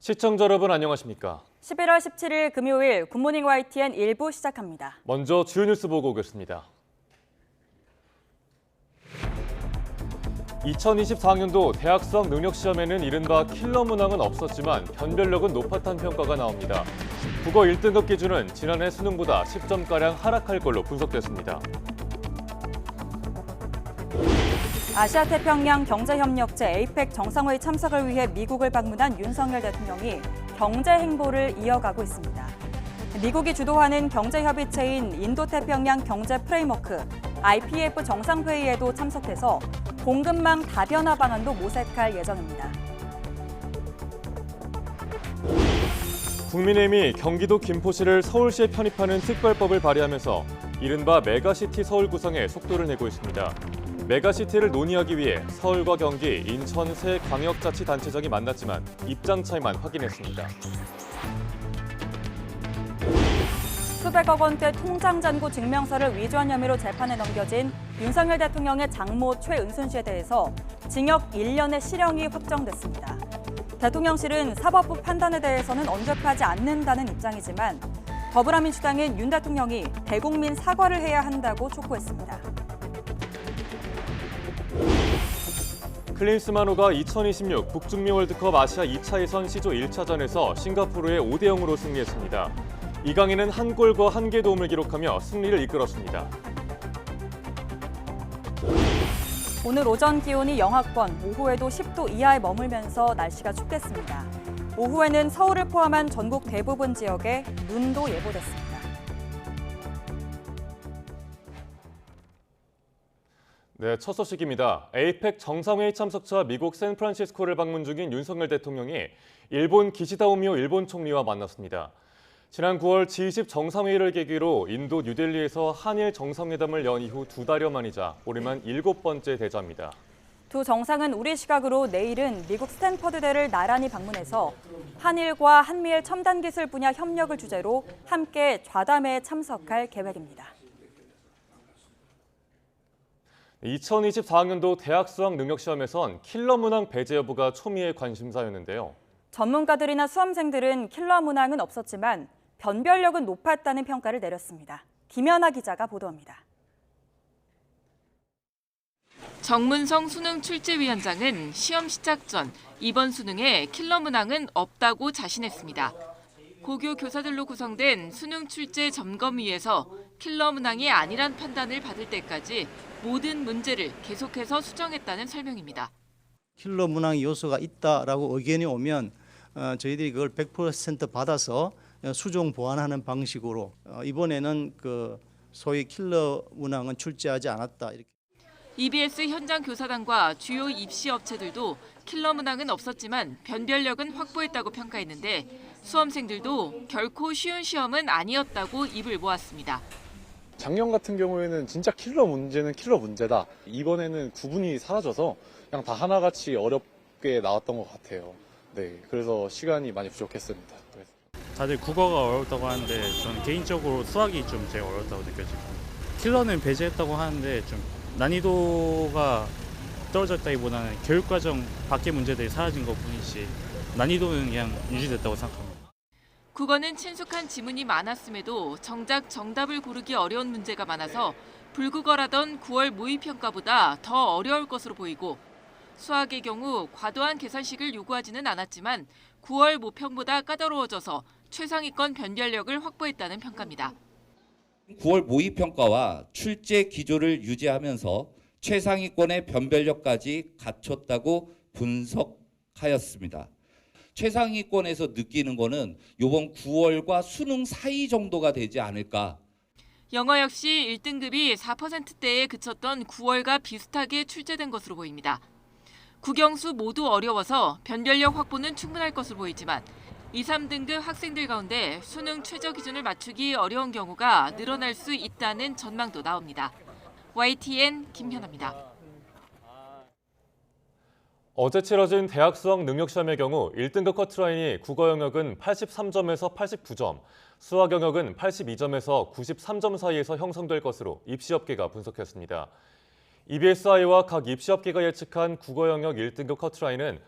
시청자 여러분 안녕하십니까? 11월 17일 금요일 굿모닝 YTN 1부 시작합니다. 먼저 주요 뉴스 보고 오겠습니다. 2024학년도 대학수학 능력시험에는 이른바 킬러 문항은 없었지만 변별력은 높았다는 평가가 나옵니다. 국어 1등급 기준은 지난해 수능보다 10점가량 하락할 걸로 분석됐습니다. 아시아태평양 경제협력체 APEC 정상회의 참석을 위해 미국을 방문한 윤석열 대통령이 경제 행보를 이어가고 있습니다. 미국이 주도하는 경제협의체인 인도태평양 경제 프레임워크 IPF 정상회의에도 참석해서 공급망 다변화 방안도 모색할 예정입니다. 국민의힘이 경기도 김포시를 서울시에 편입하는 특별법을 발의하면서 이른바 메가시티 서울 구성에 속도를 내고 있습니다. 메가시티를 논의하기 위해 서울과 경기, 인천 세 광역자치단체장이 만났지만 입장 차이만 확인했습니다. 수백억 원대 통장 잔고 증명서를 위조한 혐의로 재판에 넘겨진 윤석열 대통령의 장모 최은순 씨에 대해서 징역 1년의 실형이 확정됐습니다. 대통령실은 사법부 판단에 대해서는 언급하지 않는다는 입장이지만 더불어민주당은 윤 대통령이 대국민 사과를 해야 한다고 촉구했습니다. 클린스만호가 2026 북중미 월드컵 아시아 2차 예선 C조 1차전에서 싱가포르에 5대0으로 승리했습니다. 이강인은 한 골과 한 개 도움을 기록하며 승리를 이끌었습니다. 오늘 오전 기온이 영하권, 오후에도 10도 이하에 머물면서 날씨가 춥겠습니다. 오후에는 서울을 포함한 전국 대부분 지역에 눈도 예보됐습니다. 네, 첫 소식입니다. APEC 정상회의 참석차 미국 샌프란시스코를 방문 중인 윤석열 대통령이 일본 기시다오미오 일본 총리와 만났습니다. 지난 9월 G20 정상회의를 계기로 인도 뉴델리에서 한일 정상회담을 연 이후 2달여 만이자 올해만 7번째 대자입니다. 두 정상은 우리 시각으로 내일은 미국 스탠퍼드대를 나란히 방문해서 한일과 한미일 첨단 기술 분야 협력을 주제로 함께 좌담회에 참석할 계획입니다. 2024학년도 대학수학 능력시험에선 킬러 문항 배제 여부가 초미의 관심사였는데요. 전문가들이나 수험생들은 킬러 문항은 없었지만 변별력은 높았다는 평가를 내렸습니다. 김연아 기자가 보도합니다. 정문성 수능 출제위원장은 시험 시작 전 이번 수능에 킬러 문항은 없다고 자신했습니다. 고교 교사들로 구성된 수능 출제 점검위에서 킬러 문항이 아니란 판단을 받을 때까지 모든 문제를 계속해서 수정했다는 설명입니다. 킬러 문항 요소가 있다라고 의견이 오면 저희들이 그걸 100% 받아서 수정 보완하는 방식으로 이번에는 그 소위 킬러 문항은 출제하지 않았다. 이렇게. EBS 현장 교사단과 주요 입시 업체들도 킬러 문항은 없었지만 변별력은 확보했다고 평가했는데 수험생들도 결코 쉬운 시험은 아니었다고 입을 모았습니다. 작년 같은 경우에는 진짜 킬러 문제는 킬러 문제다. 이번에는 구분이 사라져서 그냥 다 하나같이 어렵게 나왔던 것 같아요. 네, 그래서 시간이 많이 부족했습니다. 다들 국어가 어렵다고 하는데 저는 개인적으로 수학이 좀 제일 어렵다고 느껴지고 킬러는 배제했다고 하는데 좀 난이도가 떨어졌다기보다는 교육과정 밖의 문제들이 사라진 것 뿐이지 난이도는 그냥 유지됐다고 생각합니다. 국어는 친숙한 지문이 많았음에도 정작 정답을 고르기 어려운 문제가 많아서 불국어라던 9월 모의평가보다 더 어려울 것으로 보이고 수학의 경우 과도한 계산식을 요구하지는 않았지만 9월 모평보다 까다로워져서 최상위권 변별력을 확보했다는 평가입니다. 9월 모의평가와 출제 기조를 유지하면서 최상위권의 변별력까지 갖췄다고 분석하였습니다. 최상위권에서 느끼는 거는 이번 9월과 수능 사이 정도가 되지 않을까. 영어 역시 1등급이 4%대에 그쳤던 9월과 비슷하게 출제된 것으로 보입니다. 국영수 모두 어려워서 변별력 확보는 충분할 것으로 보이지만 2, 3등급 학생들 가운데 수능 최저 기준을 맞추기 어려운 경우가 늘어날 수 있다는 전망도 나옵니다. YTN 김현아입니다. 어제 치러진 대학수학 능력시험의 경우 1등급 커트라인이 국어 영역은 83점에서 89점, 수학 영역은 82점에서 93점 사이에서 형성될 것으로 입시업계가 분석했습니다. EBSI와 각 입시업계가 예측한 국어 영역 1등급 커트라인은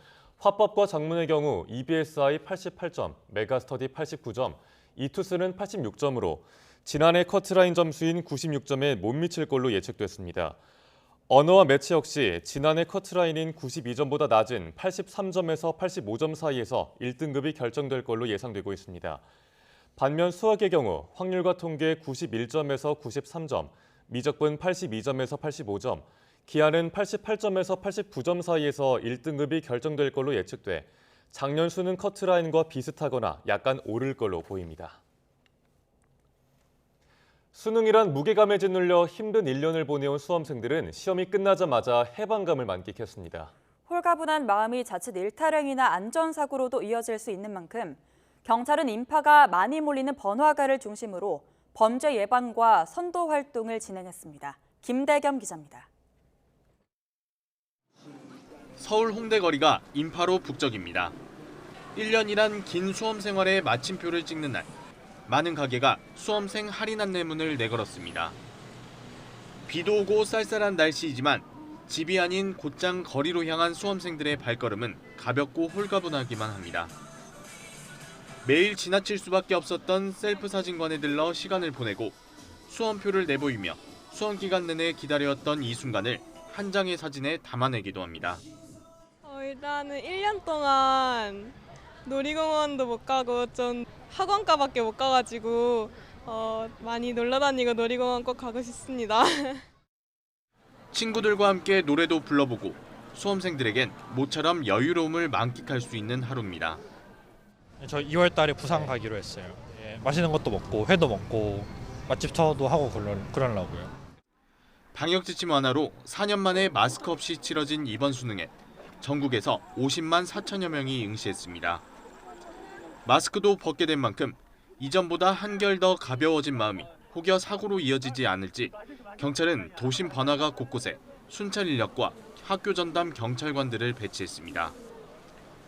화법과 작문의 경우 EBSI 88점, 메가스터디 89점, 이투스는 86점으로 지난해 커트라인 점수인 96점에 못 미칠 걸로 예측됐습니다. 언어와 매체 역시 지난해 커트라인인 92점보다 낮은 83점에서 85점 사이에서 1등급이 결정될 걸로 예상되고 있습니다. 반면 수학의 경우 확률과 통계 91점에서 93점, 미적분 82점에서 85점, 기하는 88점에서 89점 사이에서 1등급이 결정될 걸로 예측돼 작년 수능 커트라인과 비슷하거나 약간 오를 걸로 보입니다. 수능이란 무게감에 짓눌려 힘든 1년을 보내온 수험생들은 시험이 끝나자마자 해방감을 만끽했습니다. 홀가분한 마음이 자칫 일탈행위나 안전사고로도 이어질 수 있는 만큼 경찰은 인파가 많이 몰리는 번화가를 중심으로 범죄 예방과 선도 활동을 진행했습니다. 김대겸 기자입니다. 서울 홍대 거리가 인파로 북적입니다. 1년이란 긴 수험 생활의 마침표를 찍는 날, 많은 가게가 수험생 할인 안내문을 내걸었습니다. 비도 오고 쌀쌀한 날씨이지만 집이 아닌 곧장 거리로 향한 수험생들의 발걸음은 가볍고 홀가분하기만 합니다. 매일 지나칠 수밖에 없었던 셀프 사진관에 들러 시간을 보내고 수험표를 내보이며 수험 기간 내내 기다려왔던 이 순간을 한 장의 사진에 담아내기도 합니다. 일단은 1년 동안 놀이공원도 못 가고 좀 학원가밖에 못 가가지고 많이 놀러 다니고 놀이공원 꼭 가고 싶습니다. 친구들과 함께 노래도 불러보고 수험생들에겐 모처럼 여유로움을 만끽할 수 있는 하루입니다. 저 2월 달에 부산 가기로 했어요. 예, 맛있는 것도 먹고 회도 먹고 맛집 투어도 하고 그러려고요. 방역 지침 완화로 4년 만에 마스크 없이 치러진 이번 수능에 전국에서 50만 4천여 명이 응시했습니다. 마스크도 벗게 된 만큼 이전보다 한결 더 가벼워진 마음이 혹여 사고로 이어지지 않을지 경찰은 도심 번화가 곳곳에 순찰 인력과 학교 전담 경찰관들을 배치했습니다.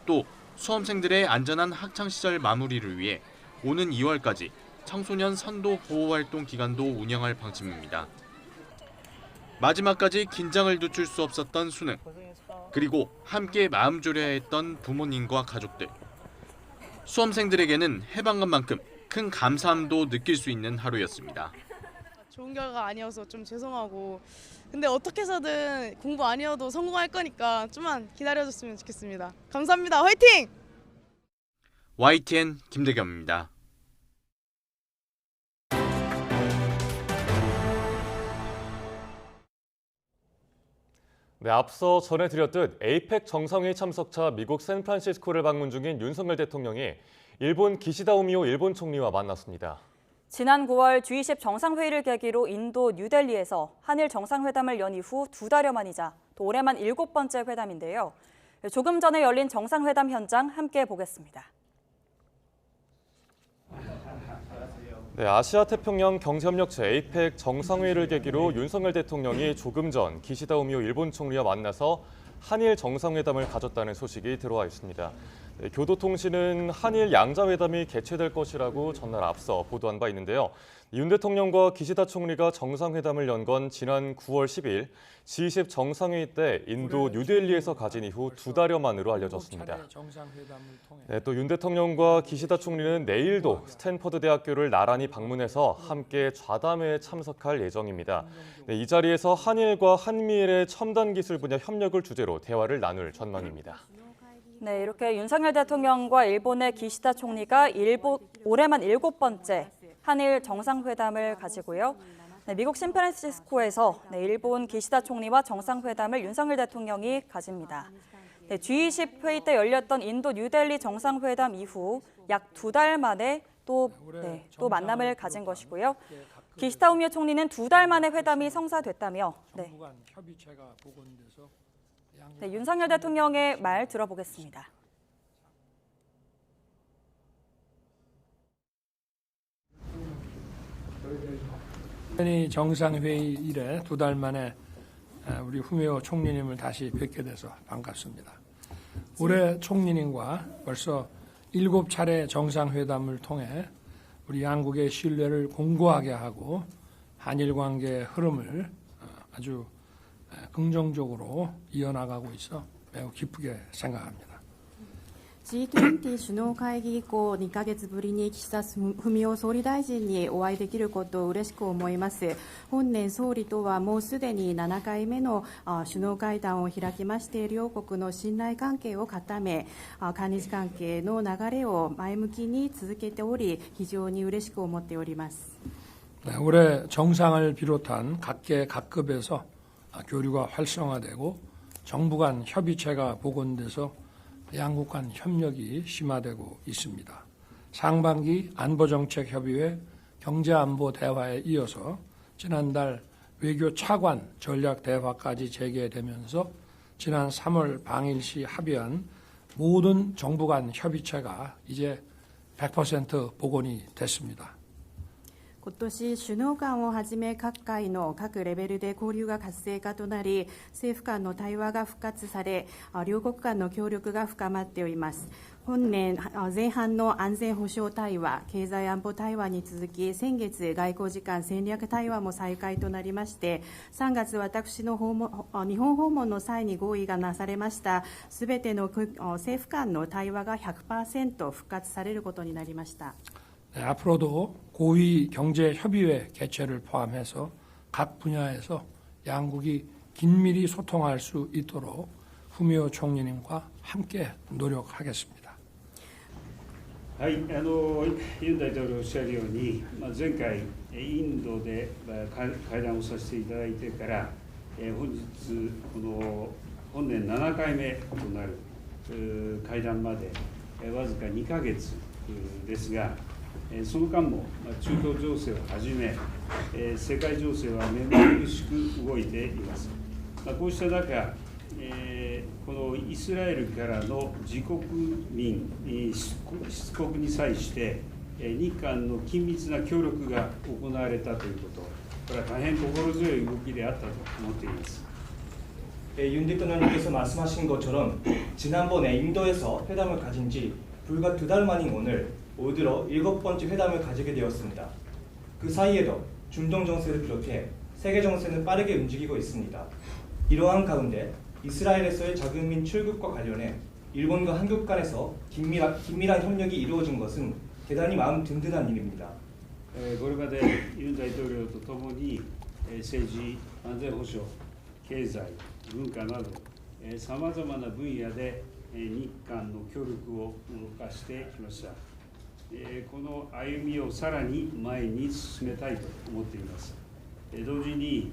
또 수험생들의 안전한 학창시절 마무리를 위해 오는 2월까지 청소년 선도 보호활동 기간도 운영할 방침입니다. 마지막까지 긴장을 늦출 수 없었던 수능, 그리고 함께 마음 졸여야 했던 부모님과 가족들. 수험생들에게는 해방감만큼 큰 감사함도 느낄 수 있는 하루였습니다. 좋은 결과가 아니어서 좀 죄송하고 근데 어떻게 해서든 공부 아니어도 성공할 거니까 좀만 기다려줬으면 좋겠습니다. 감사합니다. 화이팅! YTN 김대겸입니다. 네, 앞서 전해드렸듯 에이펙 정상회의 참석차 미국 샌프란시스코를 방문 중인 윤석열 대통령이 일본 기시다 후미오 일본 총리와 만났습니다. 지난 9월 G20 정상회의를 계기로 인도 뉴델리에서 한일 정상회담을 연 이후 2달여 만이자 또 올해만 7번째 회담인데요. 조금 전에 열린 정상회담 현장 함께 보겠습니다. 네, 아시아태평양 경제협력체 에이펙 정상회의를 계기로 윤석열 대통령이 조금 전 기시다 후미오 일본 총리와 만나서 한일 정상회담을 가졌다는 소식이 들어와 있습니다. 네, 교도통신은 한일 양자회담이 개최될 것이라고 전날 앞서 보도한 바 있는데요. 윤 대통령과 기시다 총리가 정상회담을 연 건 지난 9월 10일 G20 정상회의 때 인도 뉴델리에서 가진 이후 2달여 만으로 알려졌습니다. 네, 또 윤 대통령과 기시다 총리는 내일도 스탠퍼드 대학교를 나란히 방문해서 함께 좌담회에 참석할 예정입니다. 네, 이 자리에서 한일과 한미일의 첨단 기술 분야 협력을 주제로 대화를 나눌 전망입니다. 네, 이렇게 윤석열 대통령과 일본의 기시다 총리가 올해만 7번째 한일 정상회담을 가지고요. 네, 미국 샌프란시스코에서 일본 기시다 총리와 정상회담을 윤석열 대통령이 가집니다. 네, G20 회의 때 열렸던 인도 뉴델리 정상회담 이후 약 2달 만에 또 만남을 가진 것이고요. 기시다 후미오 총리는 2달 만에 회담이 성사됐다며 윤석열 대통령의 말 들어보겠습니다. 정상회의 이래 2달 만에 우리 후미오 총리님을 다시 뵙게 돼서 반갑습니다. 올해 총리님과 벌써 7차례 정상회담을 통해 우리 양국의 신뢰를 공고하게 하고 한일 관계의 흐름을 아주 긍정적으로 이어나가고 있어 매우 기쁘게 생각합니다. G20 首脳会議以降2ヶ月ぶりに岸田文雄総理大臣にお会いできることを嬉しく思います。本年総理とはもうすでに7回目の首脳会談を開きまして、両国の信頼関係を固め、韓日関係の流れを前向きに続けており、非常に嬉しく思っております。 네, 올해 정상을 비롯한 각계 각급에서 교류가 활성화되고 정부 간 협의체가 복원돼서 양국 간 협력이 심화되고 있습니다. 상반기 안보정책협의회 경제안보 대화에 이어서 지난달 외교 차관 전략 대화까지 재개되면서 지난 3월 방일시 합의한 모든 정부 간 협의체가 이제 100% 복원이 됐습니다. 今年、首脳間をはじめ各界の各レベルで交流が活性化となり、政府間の対話が復活され、両国間の協力が深まっております。本年前半の安全保障対話、経済安保対話に続き、先月外交時間戦略対話も再開となりまして、3月私の日本訪問の際に合意がなされましたすべての政府間の対話が 100% 復活されることになりました。 네, 앞으로도 고위 경제협의회 개최를 포함해서 각 분야에서 양국이 긴밀히 소통할 수 있도록 후미오 총리님과 함께 노력하겠습니다. はい、ユン大統領おっしゃるように、前回インドで会談をさせていただいてから、本日この本年7回目となる会談までわずか2ヶ月ですが、その間も中東情勢をはじめ、世界情勢は目まぐるしく動いています。こうした中、このイスラエルからの自国民出国に際して日韓の緊密な協力が行われたということ、これは大変心強い動きであったと思っています。 윤 대통령님께서 말씀하신 것처럼 지난번에 인도에서 회담을 가진 지 불과 2달 만인 오늘 올 들어 7번째 회담을 가지게 되었습니다. 그 사이에도 중동 정세를 비롯해 세계 정세는 빠르게 움직이고 있습니다. 이러한 가운데 이스라엘에서의 자국민 출국과 관련해 일본과 한국 간에서 긴밀한 협력이 이루어진 것은 대단히 마음 든든한 일입니다. これまでユン大統領とともに政治、安全保障、経済、文化などさまざまな分野で日韓の協力を動かしてきました。この歩みをさらに前に進めたいと思っています。同時に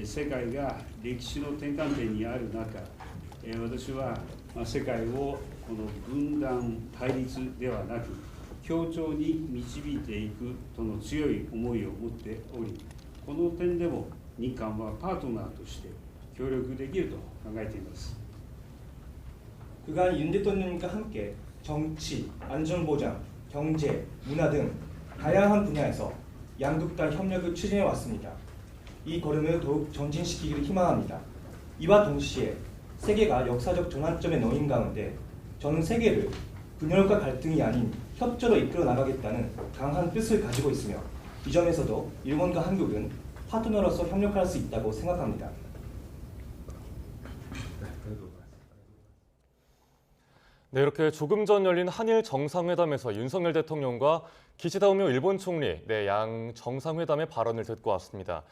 世界が歴史の転換点にある中、私は世界をこの分断対立ではなく協調に導いていくとの強い思いを持っており、この点でも日韓はパートナーとして協力できると考えています。 그간 윤 대통령님과 함께 정치, 안전보장, 경제, 문화 등 다양한 분야에서 양국 간 협력을 추진해 왔습니다. 이 걸음을 더욱 전진시키기를 희망합니다. 이와 동시에 세계가 역사적 전환점에 놓인 가운데 저는 세계를 분열과 갈등이 아닌 협조로 이끌어 나가겠다는 강한 뜻을 가지고 있으며 이 점에서도 일본과 한국은 파트너로서 협력할 수 있다고 생각합니다. 네, 이렇게 조금 전 열린 한일 정상회담에서 윤석열 대통령과 기시다 후미오 일본 총리, 양 정상회담의 발언을 듣고 왔습니다.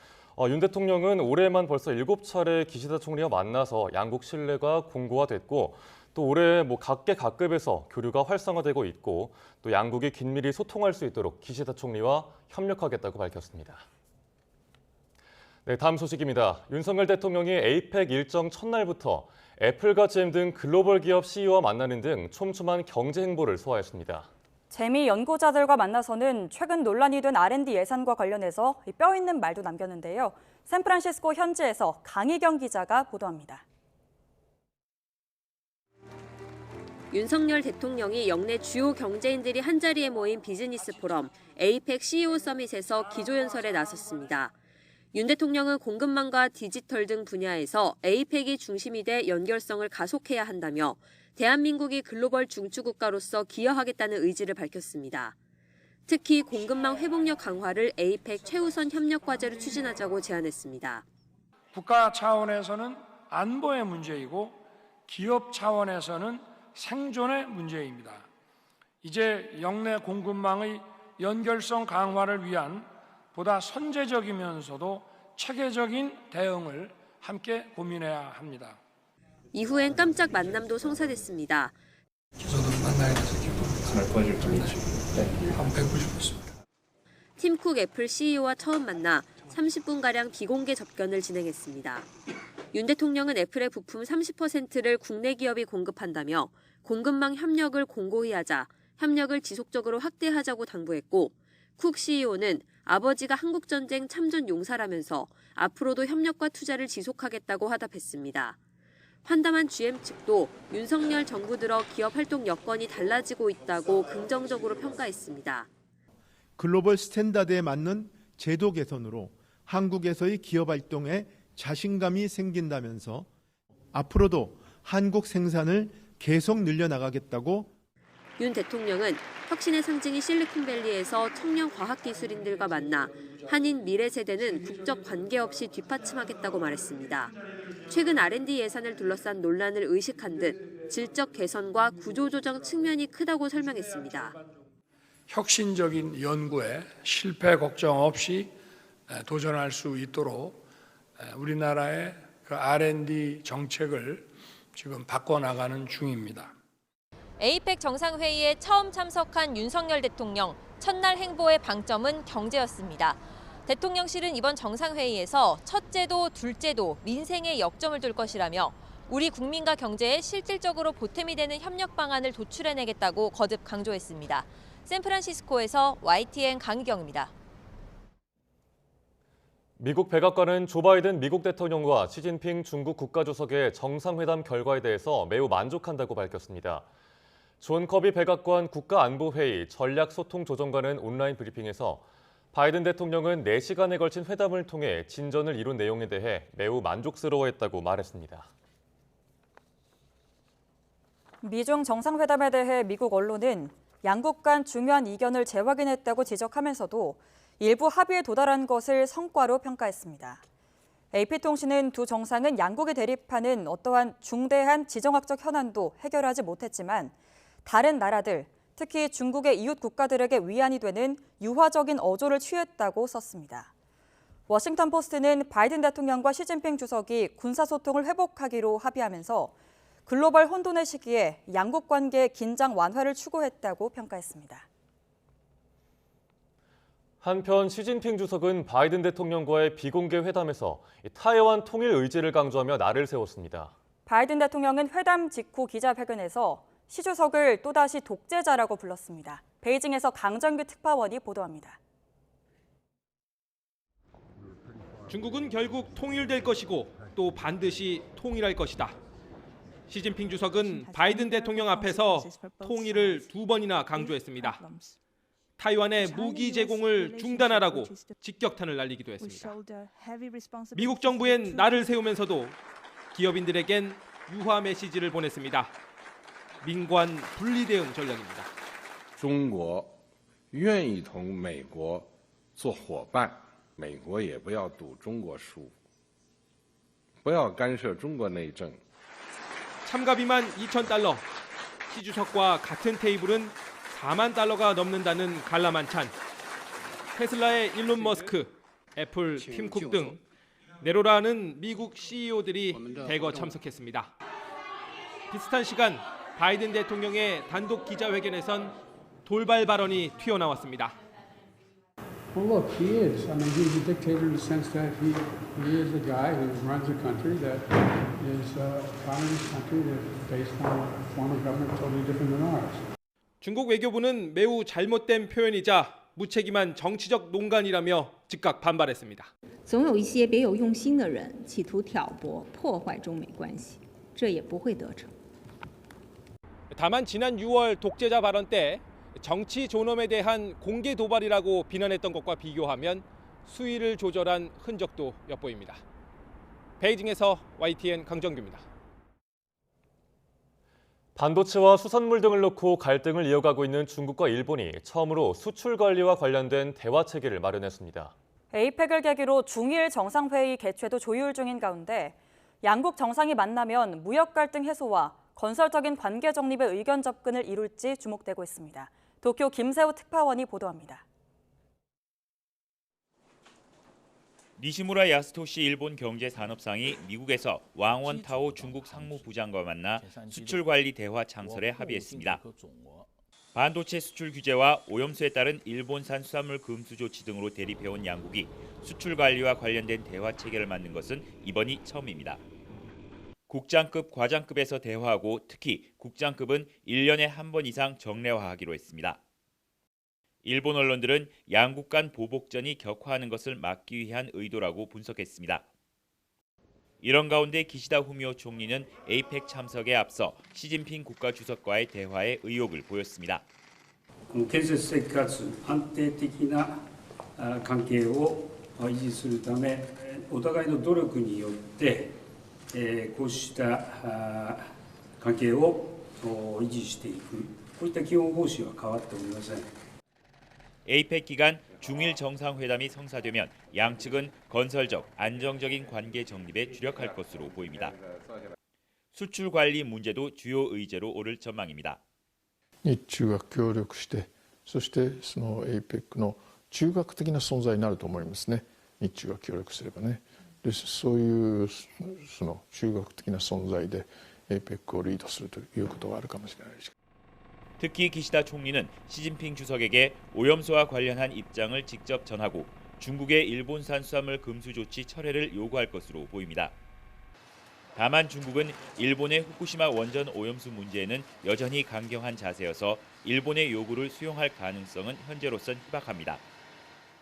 윤 대통령은 올해만 벌써 7차례 기시다 총리와 만나서 양국 신뢰가 공고화 됐고, 또 올해 각계 각급에서 교류가 활성화되고 있고, 또 양국이 긴밀히 소통할 수 있도록 기시다 총리와 협력하겠다고 밝혔습니다. 네, 다음 소식입니다. 윤석열 대통령이 에이펙 일정 첫날부터 애플과 GM 등 글로벌 기업 CEO와 만나는 등 촘촘한 경제 행보를 소화했습니다. 재미 연구자들과 만나서는 최근 논란이 된 R&D 예산과 관련해서 뼈 있는 말도 남겼는데요. 샌프란시스코 현지에서 강희경 기자가 보도합니다. 윤석열 대통령이 역내 주요 경제인들이 한자리에 모인 비즈니스 포럼 에이펙 CEO 서밋에서 기조연설에 나섰습니다. 윤 대통령은 공급망과 디지털 등 분야에서 에이펙이 중심이 돼 연결성을 가속해야 한다며 대한민국이 글로벌 중추국가로서 기여하겠다는 의지를 밝혔습니다. 특히 공급망 회복력 강화를 에이펙 최우선 협력 과제로 추진하자고 제안했습니다. 국가 차원에서는 안보의 문제이고 기업 차원에서는 생존의 문제입니다. 이제 영내 공급망의 연결성 강화를 위한 보다 선제적이면서도 체계적인 대응을 함께 고민해야 합니다. 이후엔 깜짝 만남도 성사됐습니다. 저도 만나게 돼서 기쁩니다. 한번 뵙고 싶었습니다. 팀쿡 애플 CEO와 처음 만나 30분가량 비공개 접견을 진행했습니다. 윤 대통령은 애플의 부품 30%를 국내 기업이 공급한다며 공급망 협력을 공고히 하자, 협력을 지속적으로 확대하자고 당부했고, 쿡 CEO는 아버지가 한국전쟁 참전 용사라면서 앞으로도 협력과 투자를 지속하겠다고 화답했습니다. 환담한 GM 측도 윤석열 정부 들어 기업 활동 여건이 달라지고 있다고 긍정적으로 평가했습니다. 글로벌 스탠다드에 맞는 제도 개선으로 한국에서의 기업 활동에 자신감이 생긴다면서 앞으로도 한국 생산을 계속 늘려나가겠다고. 윤 대통령은 혁신의 상징인 실리콘밸리에서 청년 과학기술인들과 만나 한인 미래 세대는 국적 관계없이 뒷받침하겠다고 말했습니다. 최근 R&D 예산을 둘러싼 논란을 의식한 듯 질적 개선과 구조조정 측면이 크다고 설명했습니다. 혁신적인 연구에 실패 걱정 없이 도전할 수 있도록 우리나라의 그 R&D 정책을 지금 바꿔나가는 중입니다. 에이펙 정상회의에 처음 참석한 윤석열 대통령, 첫날 행보의 방점은 경제였습니다. 대통령실은 이번 정상회의에서 첫째도 둘째도 민생에 역점을 둘 것이라며 우리 국민과 경제에 실질적으로 보탬이 되는 협력 방안을 도출해내겠다고 거듭 강조했습니다. 샌프란시스코에서 YTN 강희경입니다. 미국 백악관은 조 바이든 미국 대통령과 시진핑 중국 국가주석의 정상회담 결과에 대해서 매우 만족한다고 밝혔습니다. 존 커비 백악관 국가안보회의 전략소통조정관은 온라인 브리핑에서 바이든 대통령은 4시간에 걸친 회담을 통해 진전을 이룬 내용에 대해 매우 만족스러워했다고 말했습니다. 미중 정상회담에 대해 미국 언론은 양국 간 중요한 이견을 재확인했다고 지적하면서도 일부 합의에 도달한 것을 성과로 평가했습니다. AP통신은 두 정상은 양국이 대립하는 어떠한 중대한 지정학적 현안도 해결하지 못했지만 다른 나라들, 특히 중국의 이웃 국가들에게 위안이 되는 유화적인 어조를 취했다고 썼습니다. 워싱턴 포스트는 바이든 대통령과 시진핑 주석이 군사소통을 회복하기로 합의하면서 글로벌 혼돈의 시기에 양국 관계의 긴장 완화를 추구했다고 평가했습니다. 한편 시진핑 주석은 바이든 대통령과의 비공개 회담에서 타이완 통일 의지를 강조하며 날을 세웠습니다. 바이든 대통령은 회담 직후 기자회견에서 시 주석을 또다시 독재자라고 불렀습니다. 베이징에서 강정규 특파원이 보도합니다. 중국은 결국 통일될 것이고 또 반드시 통일할 것이다. 시진핑 주석은 바이든 대통령 앞에서 통일을 2번이나 강조했습니다. 타이완의 무기 제공을 중단하라고 직격탄을 날리기도 했습니다. 미국 정부엔 날을 세우면서도 기업인들에겐 유화 메시지를 보냈습니다. 민관 분리 대응 전략입니다. 中国愿意同美国做伙伴，美国也不要赌中国输，不要干涉中国内政。 참가비만 $2,000, 시 주석과 같은 테이블은 $4만 넘는다는 관람한찬. 테슬라의 일론 머스크, 애플 팀 쿡 등 내로라는 미국 CEO들이 대거 참석했습니다. 비슷한 시간 바이든 대통령의 단독 기자회견에선 돌발 발언이 튀어나왔습니다. Well, look, he is. I mean, he's a dictator in the sense that he is a guy who runs a country that is a communist country that's based on a form of government totally different than ours. 중국 외교부는 매우 잘못된 표현이자 무책임한 정치적 농간이라며 즉각 반발했습니다. 总有一些别有用心的人企图挑拨破坏中美关系，这也不会得逞。 다만 지난 6월 독재자 발언 때 정치 존엄에 대한 공개 도발이라고 비난했던 것과 비교하면 수위를 조절한 흔적도 엿보입니다. 베이징에서 YTN 강정규입니다. 반도체와 수산물 등을 놓고 갈등을 이어가고 있는 중국과 일본이 처음으로 수출 관리와 관련된 대화 체계를 마련했습니다. 에이펙을 계기로 중일 정상회의 개최도 조율 중인 가운데 양국 정상이 만나면 무역 갈등 해소와 건설적인 관계 정립의 의견 접근을 이룰지 주목되고 있습니다. 도쿄 김세호 특파원이 보도합니다. 니시무라 야스토시 일본 경제산업상이 미국에서 왕원타오 중국 상무부장과 만나 수출관리 대화 창설에 합의했습니다. 반도체 수출 규제와 오염수에 따른 일본산 수산물 금수 조치 등으로 대립해온 양국이 수출 관리와 관련된 대화 체계를 만든 것은 이번이 처음입니다. 국장급, 과장급에서 대화하고 특히 국장급은 1년에 한 번 이상 정례화하기로 했습니다. 일본 언론들은 양국 간 보복전이 격화하는 것을 막기 위한 의도라고 분석했습니다. 이런 가운데 기시다 후미오 총리는 에이펙 참석에 앞서 시진핑 국가주석과의 대화에 의욕을 보였습니다. 建設的かつ安定的な関係を維持するため、お互いの努力によってこうした関係を維持していく、こういった基本方針は変わっておりません。 에이펙 기간 중일 정상회담이 성사되면 양측은 건설적, 안정적인 관계 정립에 주력할 것으로 보입니다. 수출 관리 문제도 주요 의제로 오를 전망입니다. 日中が協力して、そしてその APEC の中核的な存在になると思いますね。日中が協力すればね。で、そういうその中核的な存在で APEC をリードするということがあるかもしれないです。 특히 기시다 총리는 시진핑 주석에게 오염수와 관련한 입장을 직접 전하고 중국의 일본산 수산물 금수 조치 철회를 요구할 것으로 보입니다. 다만 중국은 일본의 후쿠시마 원전 오염수 문제에는 여전히 강경한 자세여서 일본의 요구를 수용할 가능성은 현재로선 희박합니다.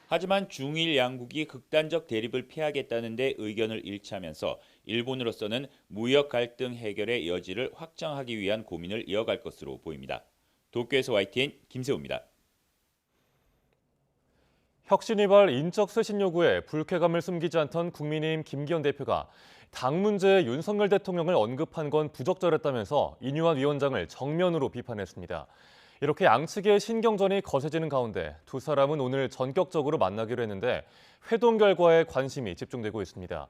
하지만 중일 양국이 극단적 대립을 피하겠다는 데 의견을 일치하면서 일본으로서는 무역 갈등 해결의 여지를 확장하기 위한 고민을 이어갈 것으로 보입니다. 도쿄에서 YTN 김세호입니다. 혁신위발 인적 쇄신 요구에 불쾌감을 숨기지 않던 국민의힘 김기현 대표가 당 문제에 윤석열 대통령을 언급한 건 부적절했다면서 이뉴한 위원장을 정면으로 비판했습니다. 이렇게 양측의 신경전이 거세지는 가운데 두 사람은 오늘 전격적으로 만나기로 했는데 회동 결과에 관심이 집중되고 있습니다.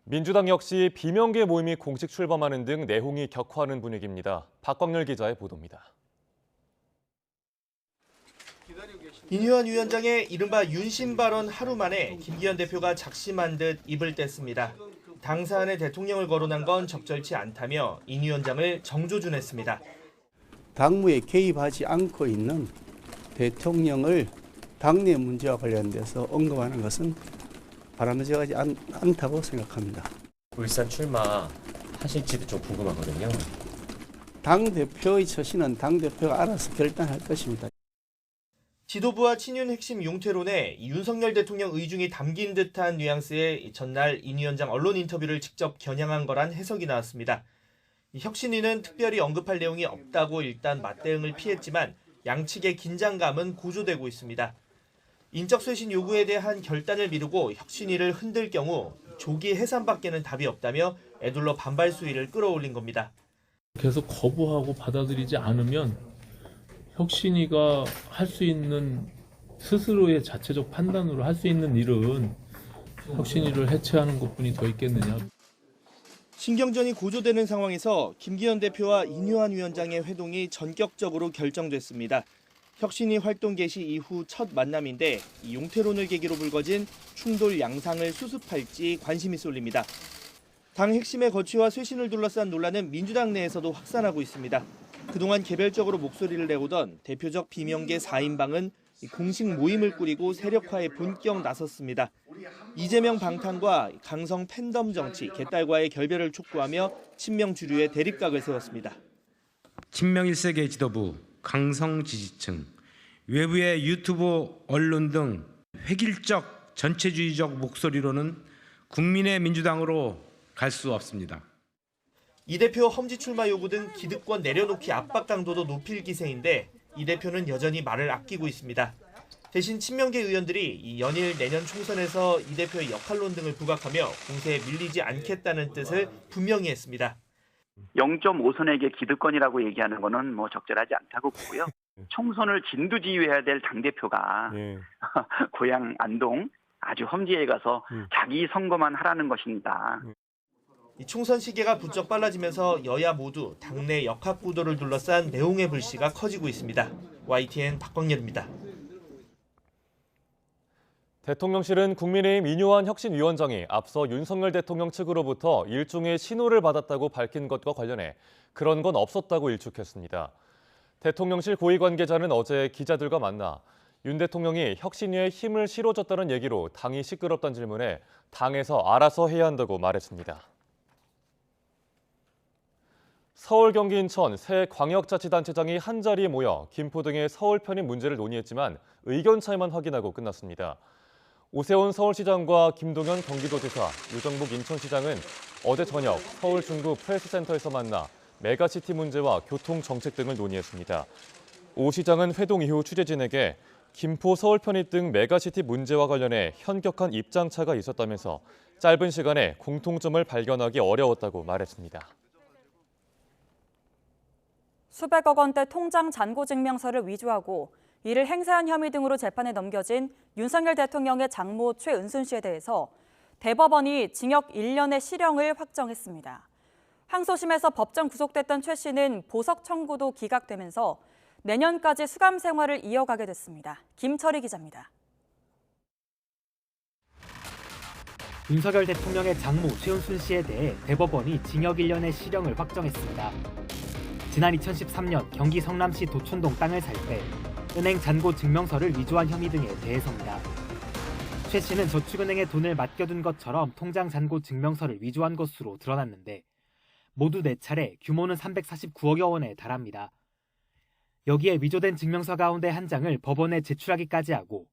민주당 역시 비명계 모임이 공식 출범하는 등 내홍이 격화하는 분위기입니다. 박광렬 기자의 보도입니다. 이뉴한 위원장의 이른바 윤심 발언 하루 만에 김기현 대표가 작심한 듯 입을 뗐습니다. 당 사안에 대통령을 거론한 건 적절치 않다며 이 위원장을 정조준했습니다. 당무에 개입하지 않고 있는 대통령을 당내 문제와 관련돼서 언급하는 것은 바람직하지 않다고 생각합니다. 울산 출마하실지도 좀 궁금하거든요. 당대표의 처신은 당대표가 알아서 결단할 것입니다. 지도부와 친윤 핵심 용퇴론에 윤석열 대통령 의중이 담긴 듯한 뉘앙스의 전날 이 위원장 언론 인터뷰를 직접 겨냥한 거란 해석이 나왔습니다. 혁신위는 특별히 언급할 내용이 없다고 일단 맞대응을 피했지만 양측의 긴장감은 고조되고 있습니다. 인적 쇄신 요구에 대한 결단을 미루고 혁신위를 흔들 경우 조기 해산밖에는 답이 없다며 애둘러 반발 수위를 끌어올린 겁니다. 계속 거부하고 받아들이지 않으면 혁신위가 할 수 있는 스스로의 자체적 판단으로 할 수 있는 일은 혁신위를 해체하는 것뿐이 더 있겠느냐. 신경전이 고조되는 상황에서 김기현 대표와 이뉴한 위원장의 회동이 전격적으로 결정됐습니다. 혁신위 활동 개시 이후 첫 만남인데 이 용태론을 계기로 불거진 충돌 양상을 수습할지 관심이 쏠립니다. 당 핵심의 거취와 쇄신을 둘러싼 논란은 민주당 내에서도 확산하고 있습니다. 그동안 개별적으로 목소리를 내오던 대표적 비명계 4인방은 공식 모임을 꾸리고 세력화에 본격 나섰습니다. 이재명 방탄과 강성 팬덤 정치, 개딸과의 결별을 촉구하며 친명 주류의 대립각을 세웠습니다. 친명 1세계 지도부, 강성 지지층, 외부의 유튜브 언론 등 획일적 전체주의적 목소리로는 국민의 민주당으로 갈 수 없습니다. 이 대표 험지 출마 요구 등 기득권 내려놓기 압박 강도도 높일 기세인데 이 대표는 여전히 말을 아끼고 있습니다. 대신 친명계 의원들이 이 연일 내년 총선에서 이 대표의 역할론 등을 부각하며 공세에 밀리지 않겠다는 뜻을 분명히 했습니다. 0.5선에게 기득권이라고 얘기하는 거는 뭐 적절하지 않다고 보고요. 총선을 진두지휘해야 될 당대표가 고향 안동 아주 험지에 가서 자기 선거만 하라는 것입니다. 이 총선 시계가 부쩍 빨라지면서 여야 모두 당내 역학 구도를 둘러싼 내홍의 불씨가 커지고 있습니다. YTN 박광렬입니다. 대통령실은 국민의힘 이뇨한 혁신위원장이 앞서 윤석열 대통령 측으로부터 일종의 신호를 받았다고 밝힌 것과 관련해 그런 건 없었다고 일축했습니다. 대통령실 고위 관계자는 어제 기자들과 만나 윤 대통령이 혁신위에 힘을 실어줬다는 얘기로 당이 시끄럽다는 질문에 당에서 알아서 해야 한다고 말했습니다. 서울, 경기, 인천 세 광역자치단체장이 한자리에 모여 김포 등의 서울 편입 문제를 논의했지만 의견 차이만 확인하고 끝났습니다. 오세훈 서울시장과 김동연 경기도지사, 유정복 인천시장은 어제 저녁 서울 중구 프레스센터에서 만나 메가시티 문제와 교통 정책 등을 논의했습니다. 오 시장은 회동 이후 취재진에게 김포 서울 편입 등 메가시티 문제와 관련해 현격한 입장 차가 있었다면서 짧은 시간에 공통점을 발견하기 어려웠다고 말했습니다. 수백억 원대 통장 잔고 증명서를 위조하고 이를 행사한 혐의 등으로 재판에 넘겨진 윤석열 대통령의 장모 최은순 씨에 대해서 대법원이 징역 1년의 실형을 확정했습니다. 항소심에서 법정 구속됐던 최 씨는 보석 청구도 기각되면서 내년까지 수감 생활을 이어가게 됐습니다. 김철희 기자입니다. 윤석열 대통령의 장모 최은순 씨에 대해 대법원이 징역 1년의 실형을 확정했습니다. 지난 2013년 경기 성남시 도촌동 땅을 살 때 은행 잔고 증명서를 위조한 혐의 등에 대해서입니다. 최 씨는 저축은행에 돈을 맡겨둔 것처럼 통장 잔고 증명서를 위조한 것으로 드러났는데 모두 4차례 규모는 349억여 원에 달합니다. 여기에 위조된 증명서 가운데 한 장을 법원에 제출하기까지 하고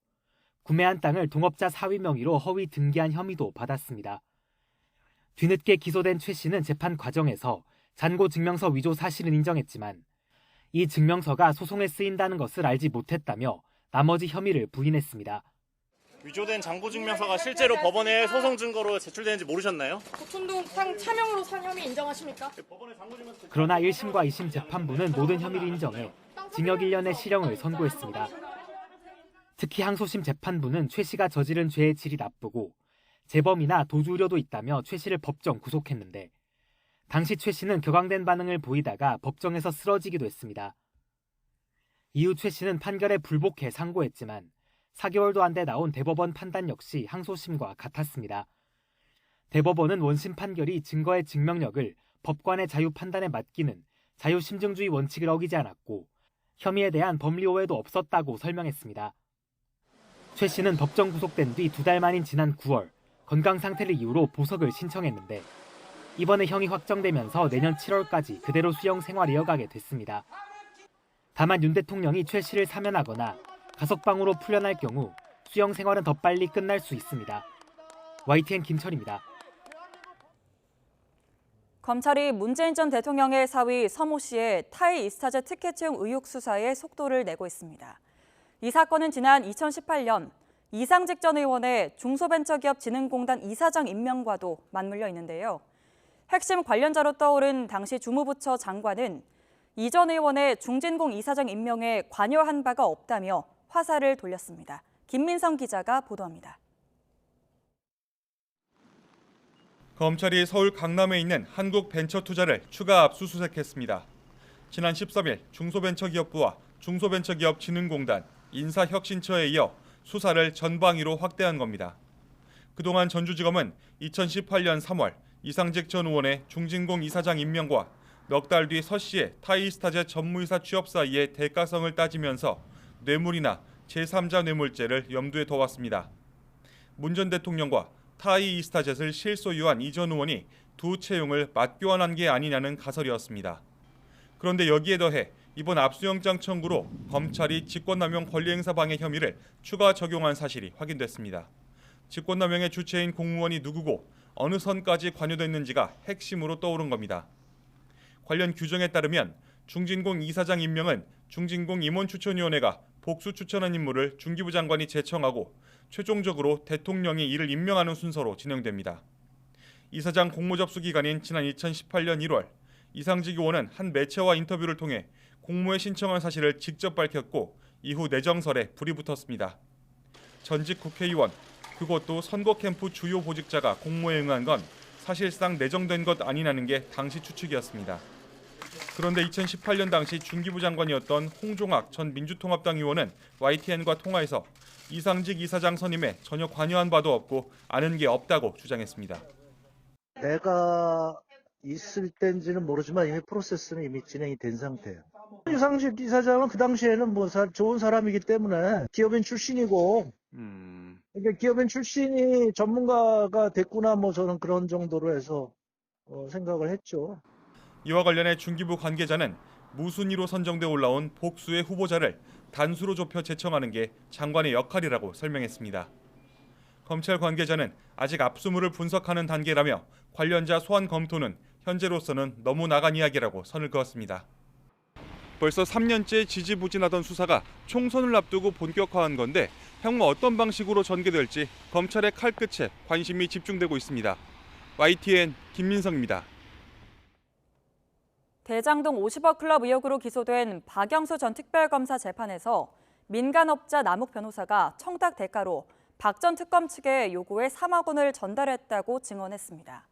구매한 땅을 동업자 사위 명의로 허위 등기한 혐의도 받았습니다. 뒤늦게 기소된 최 씨는 재판 과정에서 잔고 증명서 위조 사실은 인정했지만 이 증명서가 소송에 쓰인다는 것을 알지 못했다며 나머지 혐의를 부인했습니다. 위조된 잔고 증명서가 실제로 법원에 소송 증거로 제출되는지 모르셨나요? 도촌동 땅 차명으로 산 혐의 인정하십니까? 그러나 1심과 2심 재판부는 모든 혐의를 인정해 징역 1년의 실형을 선고했습니다. 특히 항소심 재판부는 최 씨가 저지른 죄의 질이 나쁘고 재범이나 도주 우려도 있다며 최 씨를 법정 구속했는데 당시 최 씨는 격앙된 반응을 보이다가 법정에서 쓰러지기도 했습니다. 이후 최 씨는 판결에 불복해 상고했지만 4개월도 안 돼 나온 대법원 판단 역시 항소심과 같았습니다. 대법원은 원심 판결이 증거의 증명력을 법관의 자유 판단에 맡기는 자유심증주의 원칙을 어기지 않았고 혐의에 대한 법리 오해도 없었다고 설명했습니다. 최 씨는 법정 구속된 뒤 2달 만인 지난 9월 건강 상태를 이유로 보석을 신청했는데 이번에 형이 확정되면서 내년 7월까지 그대로 수용 생활을 이어가게 됐습니다. 다만 윤 대통령이 최 씨를 사면하거나 가석방으로 풀려날 경우 수용 생활은 더 빨리 끝날 수 있습니다. YTN 김철입니다. 검찰이 문재인 전 대통령의 사위 서모 씨의 타이 이스타제 티켓 채용 의혹 수사에 속도를 내고 있습니다. 이 사건은 지난 2018년 이상직 전 의원의 중소벤처기업진흥공단 이사장 임명과도 맞물려 있는데요. 핵심 관련자로 떠오른 당시 주무부처 장관은 이 전 의원의 중진공 이사장 임명에 관여한 바가 없다며 화살을 돌렸습니다. 김민성 기자가 보도합니다. 검찰이 서울 강남에 있는 한국벤처투자를 추가 압수수색했습니다. 지난 13일 중소벤처기업부와 중소벤처기업진흥공단, 인사혁신처에 이어 수사를 전방위로 확대한 겁니다. 그동안 전주지검은 2018년 3월 이상직 전 의원의 중진공 이사장 임명과 넉 달 뒤 서 씨의 타이스타제 전무이사 취업 사이의 대가성을 따지면서 뇌물이나 제3자 뇌물죄를 염두에 둬왔습니다. 문 전 대통령과 타이스타젯을 실소유한 이 전 의원이 두 채용을 맞교환한 게 아니냐는 가설이었습니다. 그런데 여기에 더해 이번 압수영장 청구로 검찰이 직권남용 권리행사 방해 혐의를 추가 적용한 사실이 확인됐습니다. 직권남용의 주체인 공무원이 누구고 어느 선까지 관여됐는지가 핵심으로 떠오른 겁니다. 관련 규정에 따르면 중진공 이사장 임명은 중진공 임원추천위원회가 복수 추천한 인물을 중기부 장관이 제청하고 최종적으로 대통령이 이를 임명하는 순서로 진행됩니다. 이사장 공모 접수 기간인 지난 2018년 1월 이상직 의원은 한 매체와 인터뷰를 통해 공모에 신청한 사실을 직접 밝혔고 이후 내정설에 불이 붙었습니다. 전직 국회의원, 그것도 선거 캠프 주요 보직자가 공모에 응한 건 사실상 내정된 것 아니냐는 게 당시 추측이었습니다. 그런데 2018년 당시 중기부 장관이었던 홍종학 전 민주통합당 의원은 YTN과 통화에서 이상직 이사장 선임에 전혀 관여한 바도 없고 아는 게 없다고 주장했습니다. 내가 있을 때인지는 모르지만 이미 프로세스는 이미 진행이 된 상태예요. 이상직 이사장은 그 당시에는 좋은 사람이기 때문에 기업인 출신이고 그러니까 기업인 출신이 전문가가 됐구나 저는 그런 정도로 해서 생각을 했죠. 이와 관련해 중기부 관계자는 무순위로 선정돼 올라온 복수의 후보자를 단수로 좁혀 제청하는 게 장관의 역할이라고 설명했습니다. 검찰 관계자는 아직 압수물을 분석하는 단계라며 관련자 소환 검토는 현재로서는 너무 나간 이야기라고 선을 그었습니다. 벌써 3년째 지지부진하던 수사가 총선을 앞두고 본격화한 건데 향후 어떤 방식으로 전개될지 검찰의 칼끝에 관심이 집중되고 있습니다. YTN 김민성입니다. 대장동 50억 클럽 의혹으로 기소된 박영수 전 특별검사 재판에서 민간업자 남욱 변호사가 청탁 대가로 박 전 특검 측의 요구에 3억 원을 전달했다고 증언했습니다.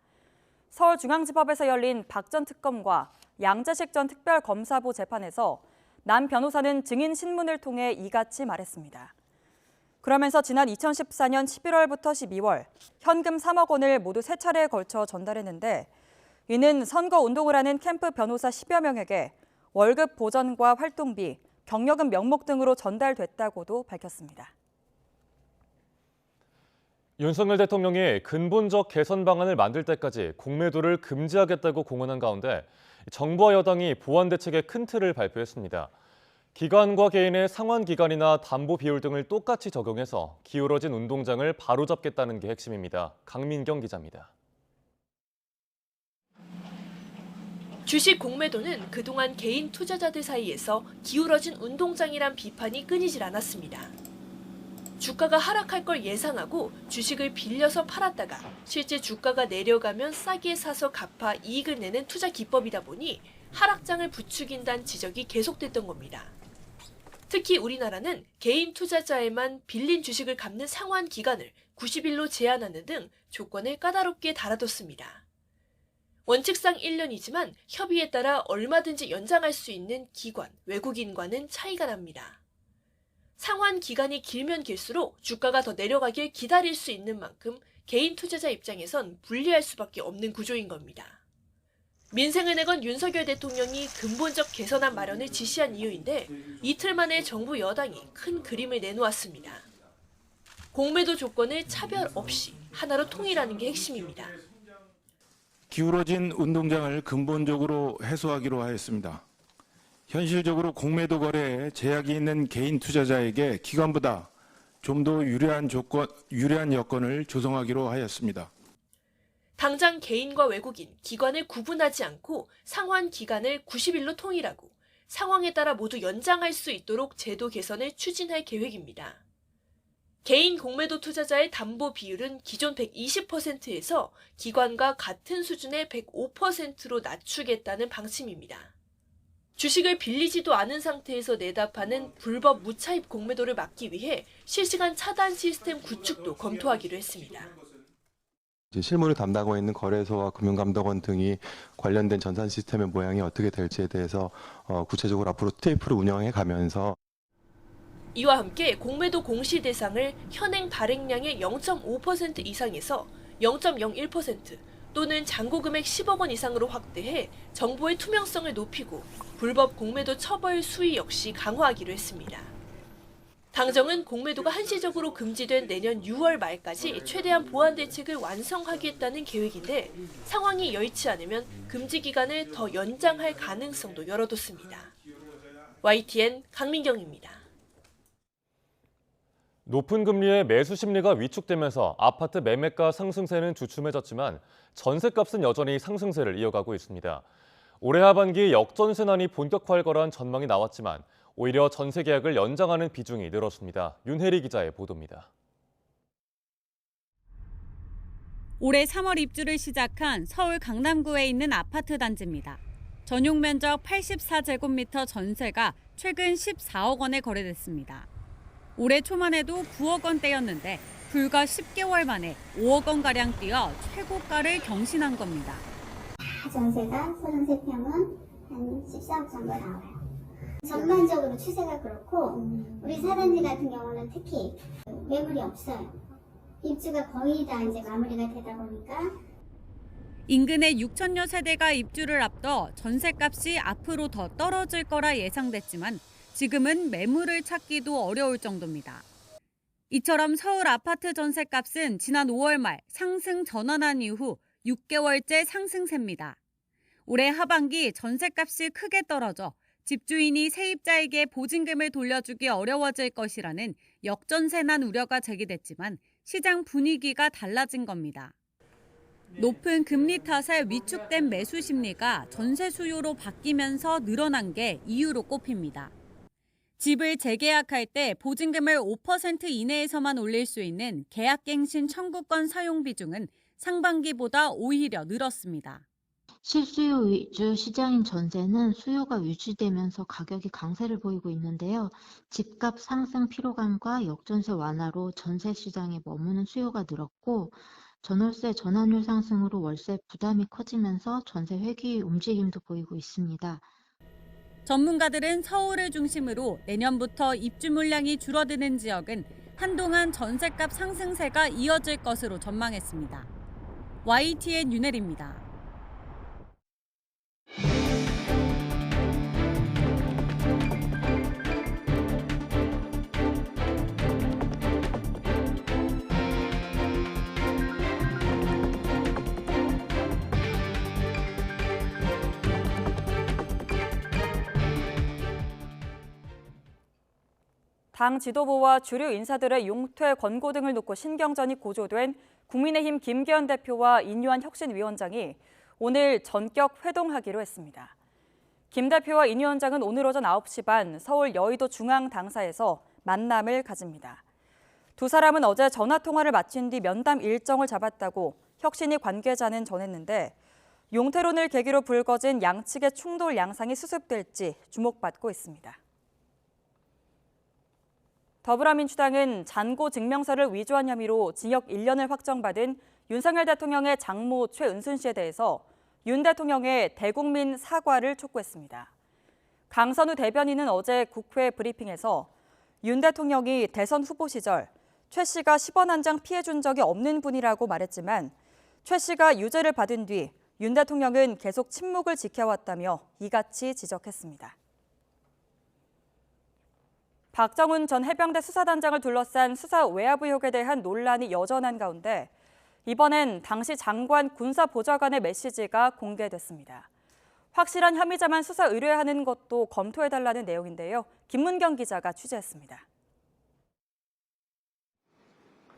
서울중앙지법에서 열린 박 전 특검과 양재식 전 특별검사부 재판에서 남 변호사는 증인 신문을 통해 이같이 말했습니다. 그러면서 지난 2014년 11월부터 12월 현금 3억 원을 모두 3차례에 걸쳐 전달했는데 이는 선거운동을 하는 캠프 변호사 10여 명에게 월급 보전과 활동비, 경력금 명목 등으로 전달됐다고도 밝혔습니다. 윤석열 대통령이 근본적 개선 방안을 만들 때까지 공매도를 금지하겠다고 공언한 가운데 정부와 여당이 보완 대책의 큰 틀을 발표했습니다. 기관과 개인의 상환 기간이나 담보 비율 등을 똑같이 적용해서 기울어진 운동장을 바로잡겠다는 게 핵심입니다. 강민경 기자입니다. 주식 공매도는 그동안 개인 투자자들 사이에서 기울어진 운동장이란 비판이 끊이질 않았습니다. 주가가 하락할 걸 예상하고 주식을 빌려서 팔았다가 실제 주가가 내려가면 싸게 사서 갚아 이익을 내는 투자 기법이다 보니 하락장을 부추긴다는 지적이 계속됐던 겁니다. 특히 우리나라는 개인 투자자에만 빌린 주식을 갚는 상환 기간을 90일로 제한하는 등 조건을 까다롭게 달아뒀습니다. 원칙상 1년이지만 협의에 따라 얼마든지 연장할 수 있는 기관, 외국인과는 차이가 납니다. 상환 기간이 길면 길수록 주가가 더 내려가길 기다릴 수 있는 만큼 개인 투자자 입장에선 불리할 수밖에 없는 구조인 겁니다. 민생을 내건 윤석열 대통령이 근본적 개선안 마련을 지시한 이유인데 이틀 만에 정부 여당이 큰 그림을 내놓았습니다. 공매도 조건을 차별 없이 하나로 통일하는 게 핵심입니다. 기울어진 운동장을 근본적으로 해소하기로 하였습니다. 현실적으로 공매도 거래에 제약이 있는 개인 투자자에게 기관보다 좀 더 유리한 여건을 조성하기로 하였습니다. 당장 개인과 외국인, 기관을 구분하지 않고 상환 기간을 90일로 통일하고 상황에 따라 모두 연장할 수 있도록 제도 개선을 추진할 계획입니다. 개인 공매도 투자자의 담보 비율은 기존 120%에서 기관과 같은 수준의 105%로 낮추겠다는 방침입니다. 주식을 빌리지도 않은 상태에서 내다 파는 불법 무차입 공매도를 막기 위해 실시간 차단 시스템 구축도 검토하기로 했습니다. 실무를 담당하고 있는 거래소와 금융감독원 등이 관련된 전산 시스템의 모양이 어떻게 될지에 대해서 구체적으로 앞으로 TF를 운영해 가면서 이와 함께 공매도 공시 대상을 현행 발행량의 0.5% 이상에서 0.01% 또는 잔고 금액 10억 원 이상으로 확대해 정보의 투명성을 높이고 불법 공매도 처벌 수위 역시 강화하기로 했습니다. 당정은 공매도가 한시적으로 금지된 내년 6월 말까지 최대한 보완 대책을 완성하겠다는 계획인데 상황이 여의치 않으면 금지 기간을 더 연장할 가능성도 열어뒀습니다. YTN 강민경입니다. 높은 금리에 매수 심리가 위축되면서 아파트 매매가 상승세는 주춤해졌지만 전셋값은 여전히 상승세를 이어가고 있습니다. 올해 하반기 역전세난이 본격화할 거란 전망이 나왔지만 오히려 전세 계약을 연장하는 비중이 늘었습니다. 윤혜리 기자의 보도입니다. 올해 3월 입주를 시작한 서울 강남구에 있는 아파트 단지입니다. 전용 면적 84제곱미터 전세가 최근 14억 원에 거래됐습니다. 올해 초만 해도 9억 원대였는데 불과 10개월 만에 5억 원가량 뛰어 최고가를 경신한 겁니다. 전세가 33평은 한 14억 정도 나와요. 전반적으로 추세가 그렇고 우리 사단지 같은 경우는 특히 매물이 없어요. 입주가 거의 다 이제 마무리가 되다 보니까 인근의 6천여 세대가 입주를 앞둬 전셋값이 앞으로 더 떨어질 거라 예상됐지만 지금은 매물을 찾기도 어려울 정도입니다. 이처럼 서울 아파트 전셋값은 지난 5월 말 상승 전환한 이후 6개월째 상승세입니다. 올해 하반기 전셋값이 크게 떨어져 집주인이 세입자에게 보증금을 돌려주기 어려워질 것이라는 역전세 난 우려가 제기됐지만 시장 분위기가 달라진 겁니다. 높은 금리 탓에 위축된 매수 심리가 전세 수요로 바뀌면서 늘어난 게 이유로 꼽힙니다. 집을 재계약할 때 보증금을 5% 이내에서만 올릴 수 있는 계약갱신 청구권 사용 비중은 상반기보다 오히려 늘었습니다. 실수요 위주 시장인 전세는 수요가 유지되면서 가격이 강세를 보이고 있는데요. 집값 상승 피로감과 역전세 완화로 전세 시장에 머무는 수요가 늘었고 전월세 전환율 상승으로 월세 부담이 커지면서 전세 회귀 움직임도 보이고 있습니다. 전문가들은 서울을 중심으로 내년부터 입주 물량이 줄어드는 지역은 한동안 전셋값 상승세가 이어질 것으로 전망했습니다. YTN 윤혜리입니다. 당 지도부와 주류 인사들의 용퇴 권고 등을 놓고 신경전이 고조된 국민의힘 김기현 대표와 인유한 혁신위원장이 오늘 전격 회동하기로 했습니다. 김 대표와 인 위원장은 오늘 오전 9시 반 서울 여의도 중앙당사에서 만남을 가집니다. 두 사람은 어제 전화통화를 마친 뒤 면담 일정을 잡았다고 혁신위 관계자는 전했는데 용태론을 계기로 불거진 양측의 충돌 양상이 수습될지 주목받고 있습니다. 더불어민주당은 잔고 증명서를 위조한 혐의로 징역 1년을 확정받은 윤석열 대통령의 장모 최은순 씨에 대해서 윤 대통령의 대국민 사과를 촉구했습니다. 강선우 대변인은 어제 국회 브리핑에서 윤 대통령이 대선 후보 시절 최 씨가 10원 한 장 피해준 적이 없는 분이라고 말했지만 최 씨가 유죄를 받은 뒤 윤 대통령은 계속 침묵을 지켜왔다며 이같이 지적했습니다. 박정훈 전 해병대 수사단장을 둘러싼 수사 외압 의혹에 대한 논란이 여전한 가운데 이번엔 당시 장관 군사보좌관의 메시지가 공개됐습니다. 확실한 혐의자만 수사 의뢰하는 것도 검토해달라는 내용인데요. 김문경 기자가 취재했습니다.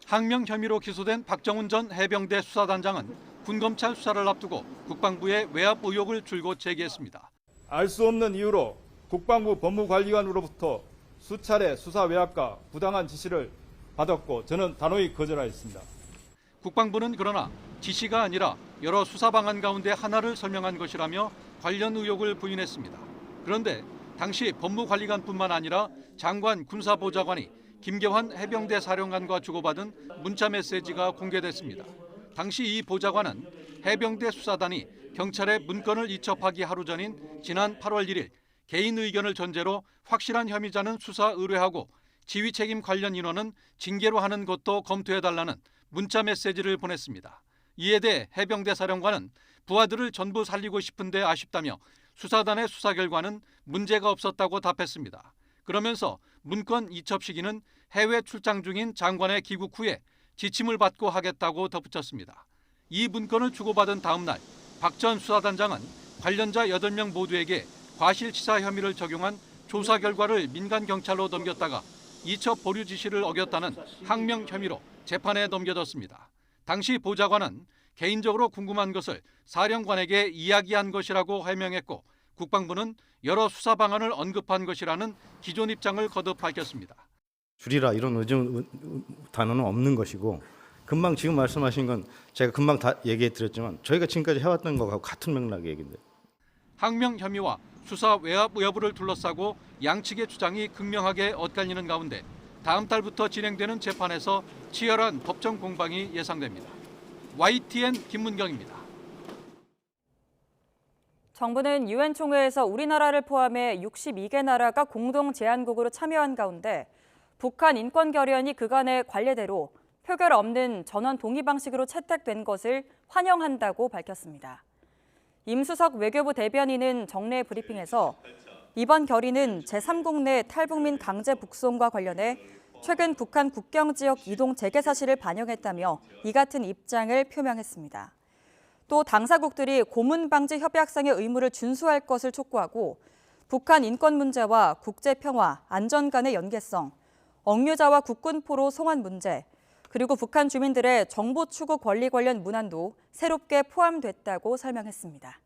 항명 혐의로 기소된 박정훈 전 해병대 수사단장은 군검찰 수사를 앞두고 국방부에 외압 의혹을 줄곧 제기했습니다. 알 수 없는 이유로 국방부 법무관리관으로부터 수차례 수사 외압과 부당한 지시를 받았고 저는 단호히 거절하였습니다. 국방부는 그러나 지시가 아니라 여러 수사 방안 가운데 하나를 설명한 것이라며 관련 의혹을 부인했습니다. 그런데 당시 법무관리관뿐만 아니라 장관 군사보좌관이 김계환 해병대 사령관과 주고받은 문자 메시지가 공개됐습니다. 당시 이 보좌관은 해병대 수사단이 경찰에 문건을 이첩하기 하루 전인 지난 8월 1일 개인 의견을 전제로 확실한 혐의자는 수사 의뢰하고 지휘 책임 관련 인원은 징계로 하는 것도 검토해달라는 문자 메시지를 보냈습니다. 이에 대해 해병대 사령관은 부하들을 전부 살리고 싶은데 아쉽다며 수사단의 수사 결과는 문제가 없었다고 답했습니다. 그러면서 문건 이첩 시기는 해외 출장 중인 장관의 귀국 후에 지침을 받고 하겠다고 덧붙였습니다. 이 문건을 주고받은 다음 날 박 전 수사단장은 관련자 8명 모두에게 과실치사 혐의를 적용한 조사 결과를 민간 경찰로 넘겼다가 이첩 보류 지시를 어겼다는 항명 혐의로 재판에 넘겨졌습니다. 당시 보좌관은 개인적으로 궁금한 것을 사령관에게 이야기한 것이라고 해명했고 국방부는 여러 수사 방안을 언급한 것이라는 기존 입장을 거듭 밝혔습니다. 줄이라 이런 단어는 없는 것이고 금방 지금 말씀하신 건 제가 금방 다 얘기해 드렸지만 저희가 지금까지 해왔던 것과 같은 맥락의 얘기인데. 항명 혐의와 수사 외압 여부를 둘러싸고 양측의 주장이 극명하게 엇갈리는 가운데 다음 달부터 진행되는 재판에서 치열한 법정 공방이 예상됩니다. YTN 김문경입니다. 정부는 유엔 총회에서 우리나라를 포함해 62개 나라가 공동 제안국으로 참여한 가운데 북한 인권결의안이 그간의 관례대로 표결 없는 전원 동의 방식으로 채택된 것을 환영한다고 밝혔습니다. 임수석 외교부 대변인은 정례 브리핑에서 이번 결의는 제3국 내 탈북민 강제 북송과 관련해 최근 북한 국경 지역 이동 재개 사실을 반영했다며 이 같은 입장을 표명했습니다. 또 당사국들이 고문 방지 협약상의 의무를 준수할 것을 촉구하고 북한 인권 문제와 국제 평화, 안전 간의 연계성, 억류자와 국군 포로 송환 문제, 그리고 북한 주민들의 정보 추구 권리 관련 문안도 새롭게 포함됐다고 설명했습니다.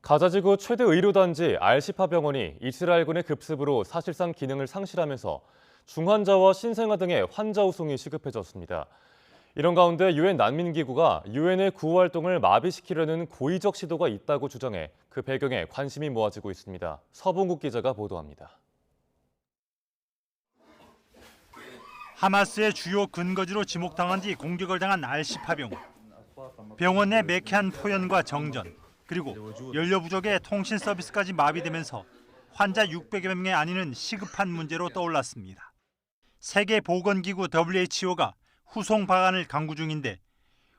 가자지구 최대 의료단지 알시파 병원이 이스라엘군의 급습으로 사실상 기능을 상실하면서 중환자와 신생아 등의 환자 후송이 시급해졌습니다. 이런 가운데 유엔 난민기구가 유엔의 구호 활동을 마비시키려는 고의적 시도가 있다고 주장해 그 배경에 관심이 모아지고 있습니다. 서봉국 기자가 보도합니다. 하마스의 주요 근거지로 지목당한 뒤 공격을 당한 알시파 병원. 병원 내 매캐한 포연과 정전, 그리고 연료 부족의 통신 서비스까지 마비되면서 환자 600여 명에 안이는 시급한 문제로 떠올랐습니다. 세계보건기구 WHO가 후송 방안을 강구 중인데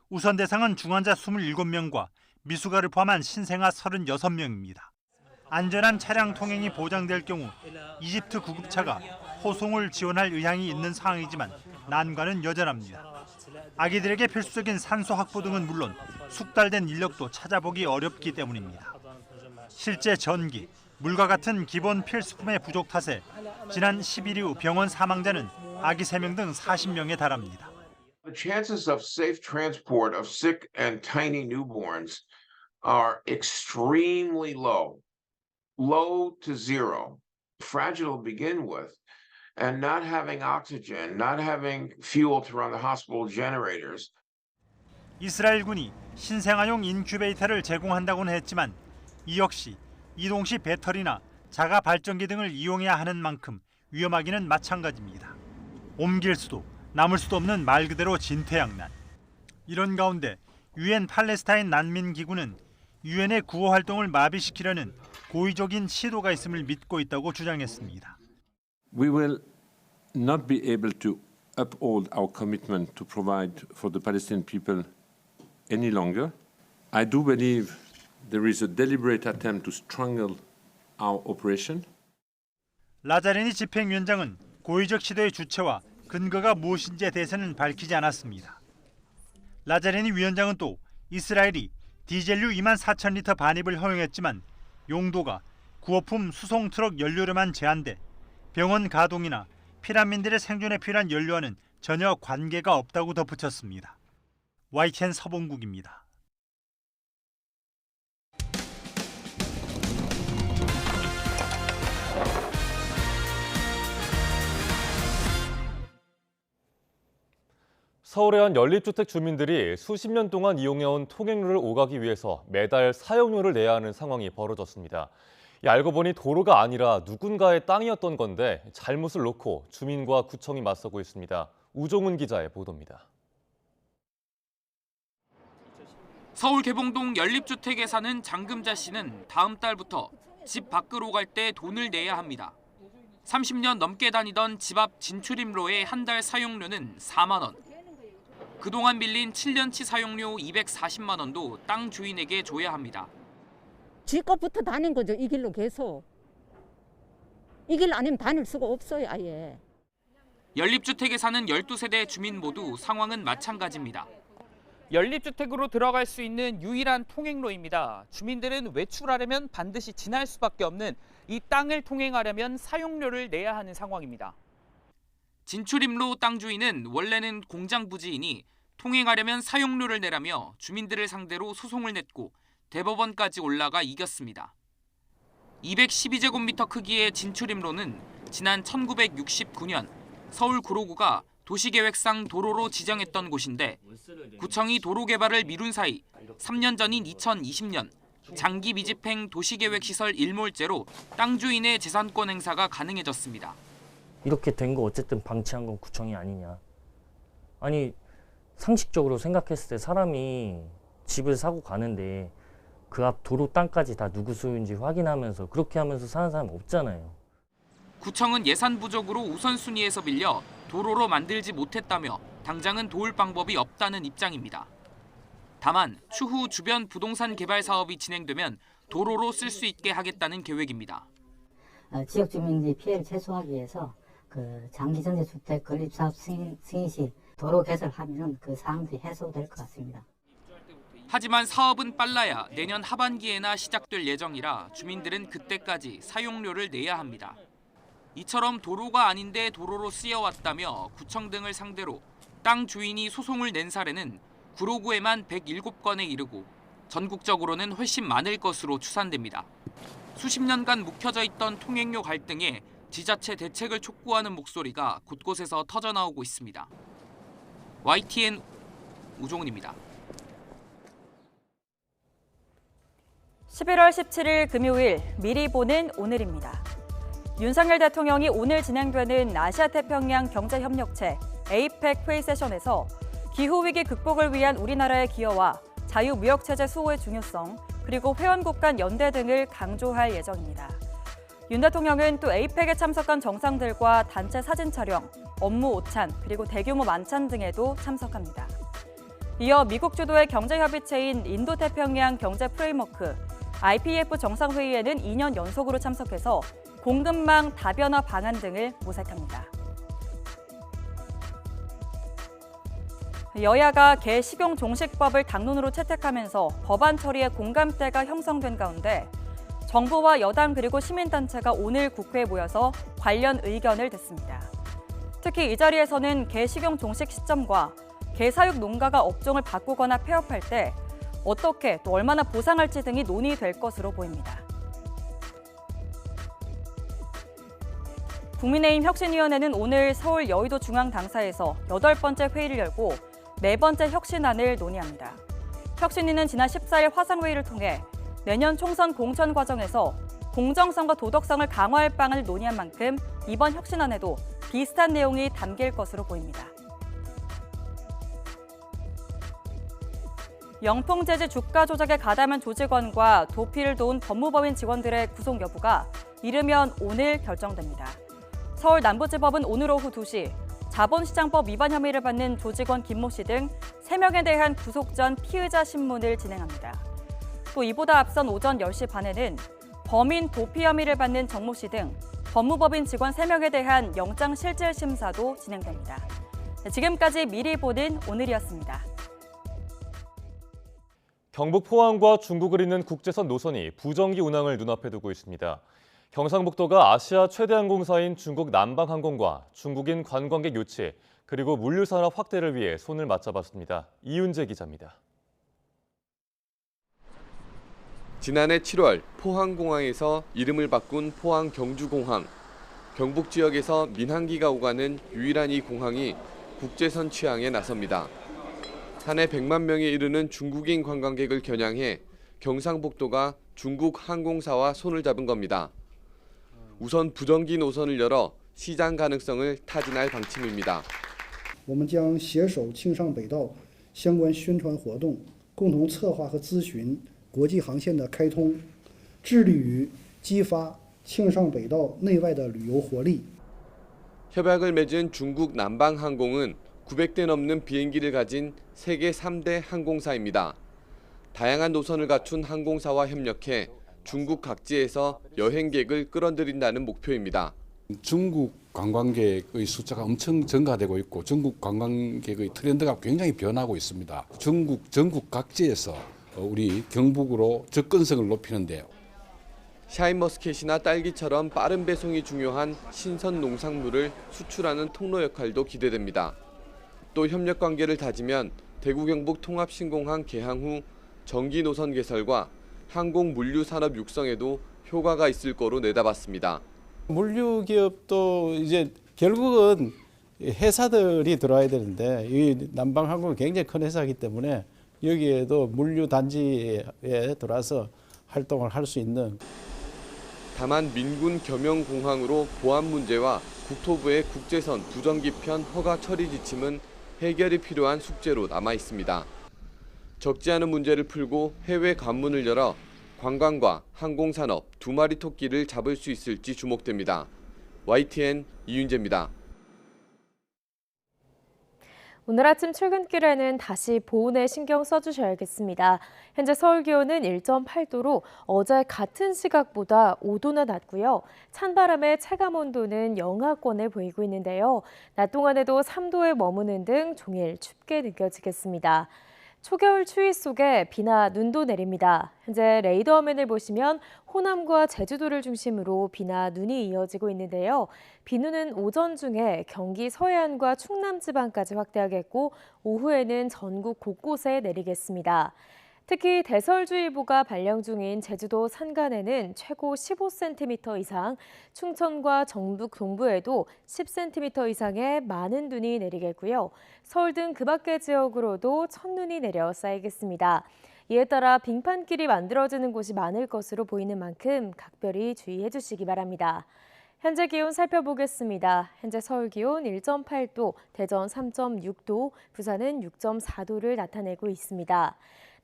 우선 대상은 중환자 27명과 미숙아를 포함한 신생아 36명입니다. 안전한 차량 통행이 보장될 경우 이집트 구급차가 호송을 지원할 의향이 있는 상황이지만 난관은 여전합니다. 아기들에게 필수적인 산소 확보 등은 물론 숙달된 인력도 찾아보기 어렵기 때문입니다. 실제 전기, 물과 같은 기본 필수품의 부족 탓에 지난 10일 이후 병원 사망자는 아기 3명 등 40명에 달합니다. The chances of safe transport of sick and tiny newborns are extremely low to zero, fragile to begin with, and not having oxygen, not having fuel to run the hospital generators. 이스라엘군이 신생아용 인큐베이터를 제공한다고는 했지만 이 역시 이동 시 배터리나 자가 발전기 등을 이용해야 하는 만큼 위험하기는 마찬가지입니다. 옮길 수도 남을 수도 없는 말 그대로 진퇴양난. 이런 가운데 유엔 팔레스타인 난민 기구는 유엔의 구호 활동을 마비시키려는 고의적인 시도가 있음을 믿고 있다고 주장했습니다. We will not be able to uphold our commitment to provide for the Palestinian people any longer. I do believe there is a deliberate attempt to strangle our operation. 라자레니 집행위원장은 고의적 시도의 주체와 근거가 무엇인지에 대해서는 밝히지 않았습니다. 라자레니 위원장은 또 이스라엘이 디젤류 24,000리터 반입을 허용했지만 용도가 구호품 수송 트럭 연료로만 제한돼 병원 가동이나 피난민들의 생존에 필요한 연료와는 전혀 관계가 없다고 덧붙였습니다. YTN 서봉국입니다. 서울의 한 연립주택 주민들이 수십 년 동안 이용해온 통행료를 오가기 위해서 매달 사용료를 내야 하는 상황이 벌어졌습니다. 알고 보니 도로가 아니라 누군가의 땅이었던 건데 잘못을 놓고 주민과 구청이 맞서고 있습니다. 우종훈 기자의 보도입니다. 서울 개봉동 연립주택에 사는 장금자 씨는 다음 달부터 집 밖으로 갈 때 돈을 내야 합니다. 30년 넘게 다니던 집 앞 진출입로의 한 달 사용료는 4만 원. 그동안 밀린 7년치 사용료 240만 원도 땅 주인에게 줘야 합니다. 쥐것부터 다닌 거죠. 이 길로 계속. 이 길 아니면 다닐 수가 없어요, 아예. 연립주택에 사는 12세대 주민 모두 상황은 마찬가지입니다. 연립주택으로 들어갈 수 있는 유일한 통행로입니다. 주민들은 외출하려면 반드시 지날 수밖에 없는 이 땅을 통행하려면 사용료를 내야 하는 상황입니다. 진출입로 땅 주인은 원래는 공장 부지이니 통행하려면 사용료를 내라며 주민들을 상대로 소송을 냈고 대법원까지 올라가 이겼습니다. 212제곱미터 크기의 진출입로는 지난 1969년 서울 구로구가 도시계획상 도로로 지정했던 곳인데 구청이 도로 개발을 미룬 사이 3년 전인 2020년 장기 미집행 도시계획시설 일몰제로 땅 주인의 재산권 행사가 가능해졌습니다. 이렇게 된 거 어쨌든 방치한 건 구청이 아니냐. 아니 상식적으로 생각했을 때 사람이 집을 사고 가는데 그 앞 도로 땅까지 다 누구 소유인지 확인하면서 그렇게 하면서 사는 사람 없잖아요. 구청은 예산 부족으로 우선순위에서 빌려 도로로 만들지 못했다며 당장은 도울 방법이 없다는 입장입니다. 다만 추후 주변 부동산 개발 사업이 진행되면 도로로 쓸 수 있게 하겠다는 계획입니다. 지역 주민들의 피해를 최소화하기 위해서 그 장기 전세 주택 건립 사업 승인 시 도로 개설하면 그 사항들이 해소될 것 같습니다. 하지만 사업은 빨라야 내년 하반기에나 시작될 예정이라 주민들은 그때까지 사용료를 내야 합니다. 이처럼 도로가 아닌데 도로로 쓰여왔다며 구청 등을 상대로 땅 주인이 소송을 낸 사례는 구로구에만 107건에 이르고 전국적으로는 훨씬 많을 것으로 추산됩니다. 수십 년간 묵혀져 있던 통행료 갈등에 지자체 대책을 촉구하는 목소리가 곳곳에서 터져나오고 있습니다. YTN 우종훈입니다. 11월 17일 금요일 미리 보는 오늘입니다. 윤석열 대통령이 오늘 진행되는 아시아태평양 경제협력체 APEC 회의 세션에서 기후위기 극복을 위한 우리나라의 기여와 자유무역체제 수호의 중요성, 그리고 회원국 간 연대 등을 강조할 예정입니다. 윤 대통령은 또 APEC에 참석한 정상들과 단체 사진 촬영, 업무 오찬, 그리고 대규모 만찬 등에도 참석합니다. 이어 미국 주도의 경제협의체인 인도태평양 경제 프레임워크, IPEF 정상회의에는 2년 연속으로 참석해서 공급망 다변화 방안 등을 모색합니다. 여야가 개 식용 종식법을 당론으로 채택하면서 법안 처리에 공감대가 형성된 가운데 정부와 여당 그리고 시민단체가 오늘 국회에 모여서 관련 의견을 냈습니다. 특히 이 자리에서는 개 식용 종식 시점과 개 사육 농가가 업종을 바꾸거나 폐업할 때 어떻게 또 얼마나 보상할지 등이 논의될 것으로 보입니다. 국민의힘 혁신위원회는 오늘 서울 여의도 중앙당사에서 8번째 회의를 열고 4번째 혁신안을 논의합니다. 혁신위는 지난 14일 화상회의를 통해 내년 총선 공천 과정에서 공정성과 도덕성을 강화할 방안을 논의한 만큼 이번 혁신안에도 비슷한 내용이 담길 것으로 보입니다. 영풍재즈 주가 조작에 가담한 조직원과 도피를 도운 법무법인 직원들의 구속 여부가 이르면 오늘 결정됩니다. 서울 남부지법은 오늘 오후 2시 자본시장법 위반 혐의를 받는 조직원 김모 씨 등 3명에 대한 구속 전 피의자 신문을 진행합니다. 또 이보다 앞선 오전 10시 반에는 범인 도피 혐의를 받는 정모 씨 등 법무법인 직원 3명에 대한 영장실질심사도 진행됩니다. 지금까지 미리 보는 오늘이었습니다. 경북 포항과 중국을 잇는 국제선 노선이 부정기 운항을 눈앞에 두고 있습니다. 경상북도가 아시아 최대 항공사인 중국 남방항공과 중국인 관광객 유치, 그리고 물류산업 확대를 위해 손을 맞잡았습니다. 이윤재 기자입니다. 지난해 7월 포항공항에서 이름을 바꾼 포항 경주공항. 경북 지역에서 민항기가 오가는 유일한 이 공항이 국제선 취항에 나섭니다. 한 해 100만 명에 이르는 중국인 관광객을 겨냥해 경상북도가 중국 항공사와 손을 잡은 겁니다. 우선 부정기 노선을 열어 시장 가능성을 타진할 방침입니다. 我们将携手庆尚北道相关宣传活动，共同策划和咨询国际航线的开通，致力于激发庆尚北道内外的旅游活力。 협약을 맺은 중국 남방항공은 900대 넘는 비행기를 가진 세계 3대 항공사입니다. 다양한 노선을 갖춘 항공사와 협력해 중국 각지에서 여행객을 끌어들인다는 목표입니다. 중국 관광객의 숫자가 엄청 증가되고 있고 중국 관광객의 트렌드가 굉장히 변하고 있습니다. 중국 전국 각지에서 우리 경북으로 접근성을 높이는데요. 샤인머스켓이나 딸기처럼 빠른 배송이 중요한 신선 농산물을 수출하는 통로 역할도 기대됩니다. 또 협력 관계를 다지면 대구 경북 통합신공항 개항 후 전기 노선 개설과 항공 물류 산업 육성에도 효과가 있을 거로 내다봤습니다. 물류 기업도 이제 결국은 회사들이 들어와야 되는데 이 남방항공은 굉장히 큰 회사이기 때문에 여기에도 물류 단지에 들어와서 활동을 할 수 있는. 다만 민군 겸용공항으로 보안 문제와 국토부의 국제선 부정기편 허가 처리 지침은 해결이 필요한 숙제로 남아 있습니다. 적지 않은 문제를 풀고 해외 관문을 열어 관광과 항공산업 두 마리 토끼를 잡을 수 있을지 주목됩니다. YTN 이윤재입니다. 오늘 아침 출근길에는 다시 보온에 신경 써주셔야겠습니다. 현재 서울 기온은 1.8도로 어제 같은 시각보다 5도나 낮고요. 찬바람에 체감 온도는 영하권에 보이고 있는데요. 낮 동안에도 3도에 머무는 등 종일 춥게 느껴지겠습니다. 초겨울 추위 속에 비나 눈도 내립니다. 현재 레이더 화면을 보시면 호남과 제주도를 중심으로 비나 눈이 이어지고 있는데요. 비누는 오전 중에 경기 서해안과 충남 지방까지 확대하겠고 오후에는 전국 곳곳에 내리겠습니다. 특히 대설주의보가 발령 중인 제주도 산간에는 최고 15cm 이상, 충청과 전북 동부에도 10cm 이상의 많은 눈이 내리겠고요. 서울 등 그 밖의 지역으로도 첫눈이 내려 쌓이겠습니다. 이에 따라 빙판길이 만들어지는 곳이 많을 것으로 보이는 만큼 각별히 주의해 주시기 바랍니다. 현재 기온 살펴보겠습니다. 현재 서울 기온 1.8도, 대전 3.6도, 부산은 6.4도를 나타내고 있습니다.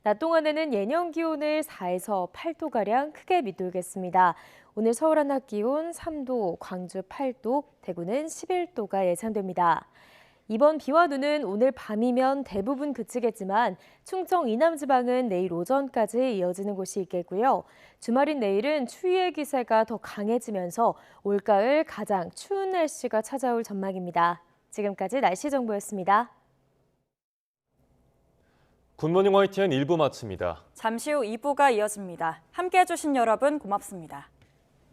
낮 동안에는 예년 기온을 4에서 8도가량 크게 밑돌겠습니다. 오늘 서울 한낮 기온 3도, 광주 8도, 대구는 11도가 예상됩니다. 이번 비와 눈은 오늘 밤이면 대부분 그치겠지만 충청 이남 지방은 내일 오전까지 이어지는 곳이 있겠고요. 주말인 내일은 추위의 기세가 더 강해지면서 올가을 가장 추운 날씨가 찾아올 전망입니다. 지금까지 날씨 정보였습니다. 굿모닝 YTN 1부 마칩니다. 잠시 후 2부가 이어집니다. 함께해 주신 여러분 고맙습니다.